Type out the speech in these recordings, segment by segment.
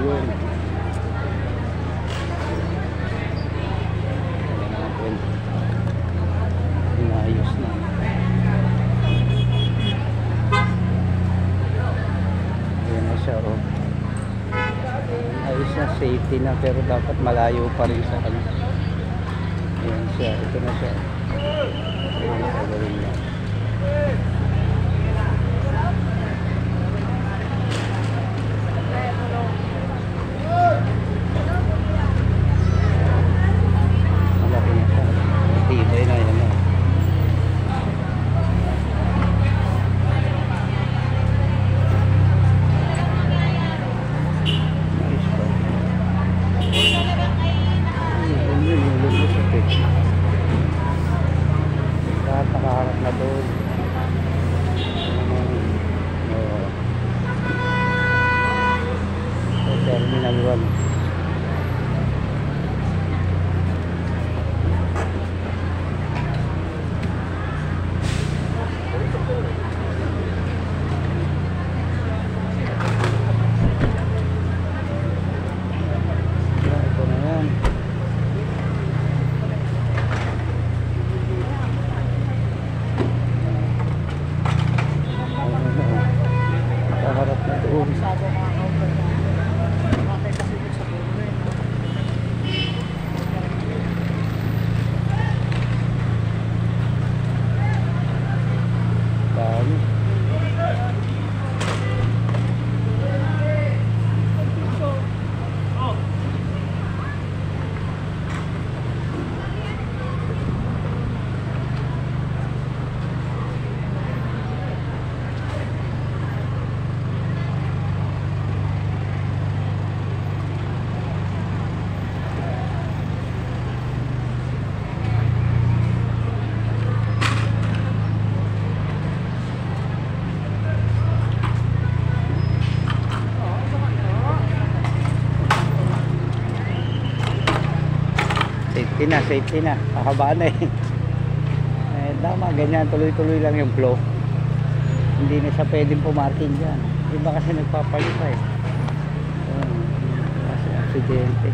Yun. Ayan, inayos na. Ayan na siya, oh. Ayos na, safety na, pero dapat malayo pa rin sa kanya. Ayan siya, ito na siya. Ayan na gagawin niya. Malaki na siya. Matibay na, yan na. Nakaharap na doon. Terminal 1. Ito na yan. Nakaharap na doon. Dami. Safety na. Kakabaan na eh. Tama, ganyan. Tuloy-tuloy lang yung flow. Hindi na siya pwedeng pumarking dyan. Iba kasi nagpapalit pa eh. Kasi aksidente.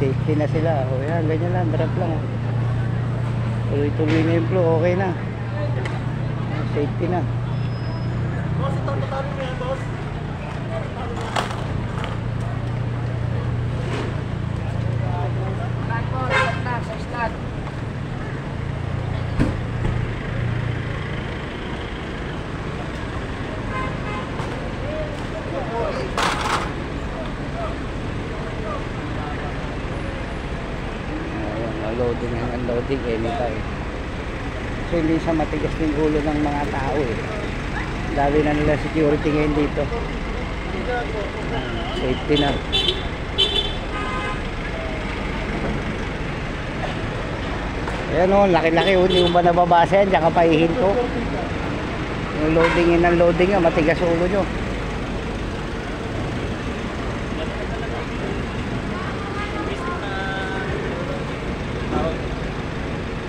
Safety na sila. O yan, ganyan lang. Drop lang. Tuloy-tuloy na yung flow. Okay na. Safety na. Boss, ito tatalo mo yan, boss. Loading and unloading anytime. So hindi siya matigas din ulo ng mga tao eh. Dami na nila security ngayon dito. Safety na. Ayan o, laki-laki o. Hindi mo ba nababasa yan? Diyan ka pahihinto. Yung loading and unloading nga, matigas ulo nyo.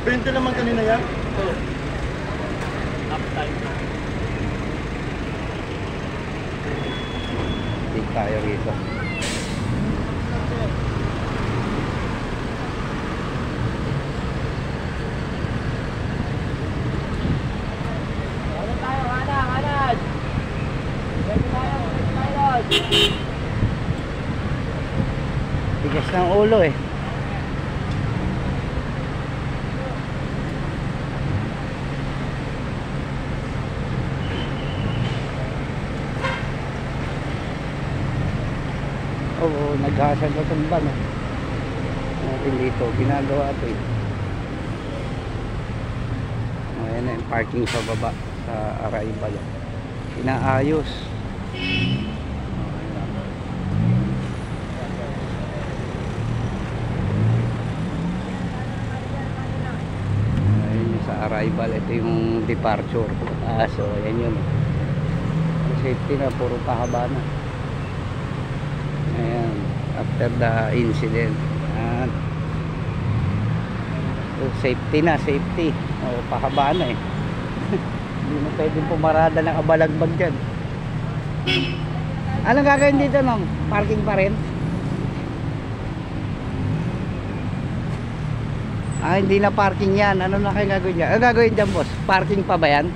Bente naman kanina yan? Oo. Uptime. Hindi tayo rito. Tigas ng ulo eh. Oo, naghasal na itong van eh. Natin dito, ginagawa ito eh. Ayan na yung parking sa baba sa arrival. Inaayos. Ayan yung sa arrival. Ito yung departure. So ayan yun. Safety na, puro pahaba na. Ayan, after the incident. Ayan. So, safety na, safety. O, pahaba na eh. Hindi na pwedeng pumarada ng abalagbag dyan. Anong gagawin dito nung? Parking pa rin? Ah, hindi na parking yan. Ano na kayo gagawin dyan? Ano gagawin dyan, boss? Parking pa ba yan?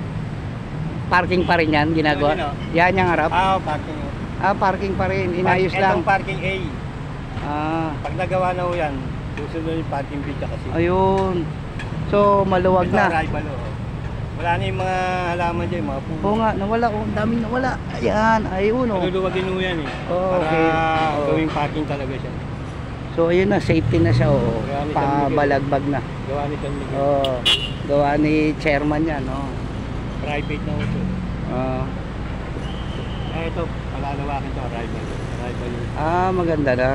Parking pa rin yan, ginagawa? Ano, Yan yung harap? Parking. Ah, parking pa rin. Inayos lang. Itong parking A. Ah, Pag nagawa na ho yan, susunod yung parking B kasi. ayun. So, maluwag Ito na. arrival ho. Wala na yung mga halaman dyan, mga puno. Oo nga, nawala. Oh, ang daming nawala. Ayan, ayun oh. Luluwagin ho yan eh. Oh, okay. Para Oh. gawing parking talaga siya. So, ayun na, safety na siya. Oh. Gawa ni San Miguel. Pabalagbag na. Gawa ni San Miguel. Oh, gawa ni chairman yan. Oh. Private na ho ito. Ito, palalawakin ito, arrival. Arrival. Ah, maganda na.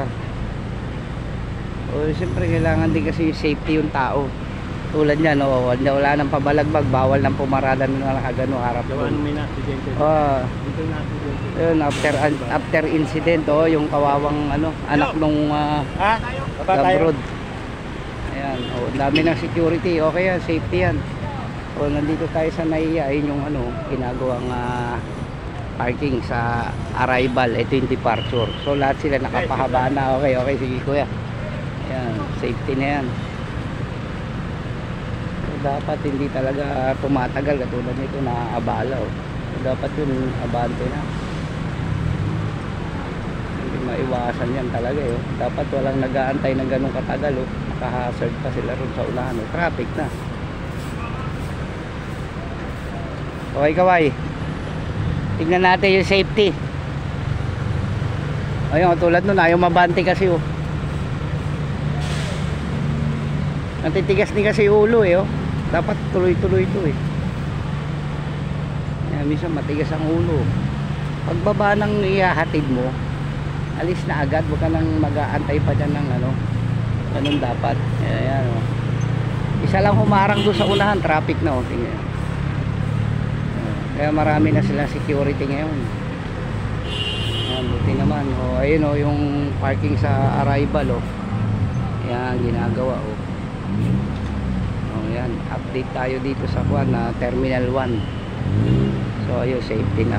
O, siyempre kailangan din kasi yung safety yung tao. Tulad niya, no, wala nang pabalagbag, bawal nang pumarada ng nakagano harap Gawa doon. nung may na-accidente. Ah, Dito na-accidente. yun, after incident, oh, yung kawawang ano, anak nung Ha? Baba tayo. abroad. Ayan, oh, ang dami ng security, okay yan, safety yan. O, nandito tayo sa NAIA, ayun yung ano, ginagawang parking sa arrival, ito yung departure. So lahat sila nakapahaba na. Okay, okay, sige kuya. Ayan, safety na yan. So, dapat hindi talaga tumatagal katulad nito na abala. Oh. So, dapat yun abante na. Hindi maiwasan yan talaga. Oh. Dapat walang nag-aantay ng ganong katagal. Oh. Nakahazard pa sila ron sa unahan. Oh. Traffic na. Okay, kaway. Tingnan natin yung safety. Ayun, tulad nun, ayaw mabante kasi oh. Natitigas din kasi yung ulo eh oh. Dapat tuloy-tuloy ito eh. Ayan, minsan matigas ang ulo. Pagbaba ng ihahatid mo, alis na agad, huwag ka nang mag-aantay pa dyan ng ano. Ganun dapat. Ayan oh. Isa lang humarang doon sa unahan, traffic na oh. Tingnan. Kaya marami na silang security ngayon. Ayan, buti naman. O, ayun o, yung parking sa arrival o. Ayan, ginagawa o. O, ayan, update tayo dito sa Terminal 1. So, ayun, safety na.